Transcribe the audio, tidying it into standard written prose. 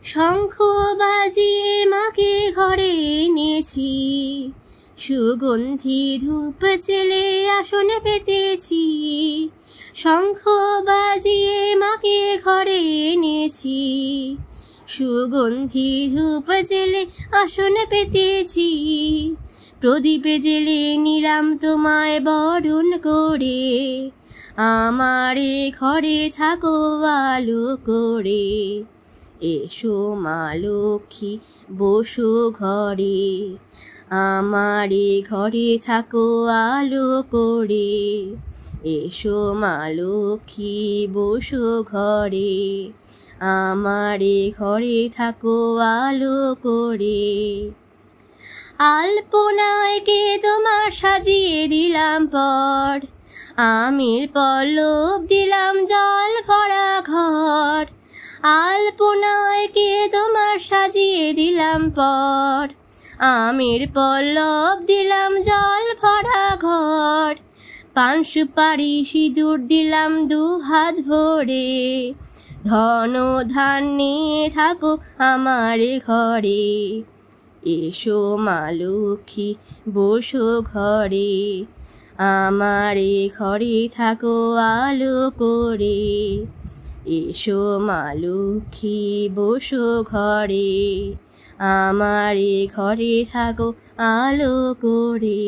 শঙ্খ বাজিয়ে মাকে ঘরে এনেছি, সুগন্ধি ধূপ জেলে আসনে পেতেছি। শঙ্খ বাজিয়ে মাকে ঘরে এনেছি, সুগন্ধি ধূপ জেলে আসনে পেতেছি। প্রদীপে জেলে নিলাম তোমায় বরণ করে, আমারে ঘরে থাকো আলো করে। এসো মা লক্ষ্মী বসো ঘরে, আমারে ঘরে থাকো আলো করে। এসো মা লক্ষ্মী বসো ঘরে, আমারে ঘরে থাকো আলো করে। আলপনায় কে তোমার সাজিয়ে দিলাম পর, আমের পল্লব দিলাম জল ভরা ঘর। আলপনায় কে তোমার সাজিয়ে দিলাম পর, আমের পল্লব দিলাম জল ভরা ঘর। পান সুপারি সিঁদুর দিলাম দু হাত ভরে, ধন ধান নিয়ে থাকো আমার ঘরে। এসো মা লক্ষ্মী বসো ঘরে, আমারে ঘরে থাকো আলো করে। এসো মা লক্ষ্মী বসো ঘরে, আমারে ঘরে থাকো আলো করে।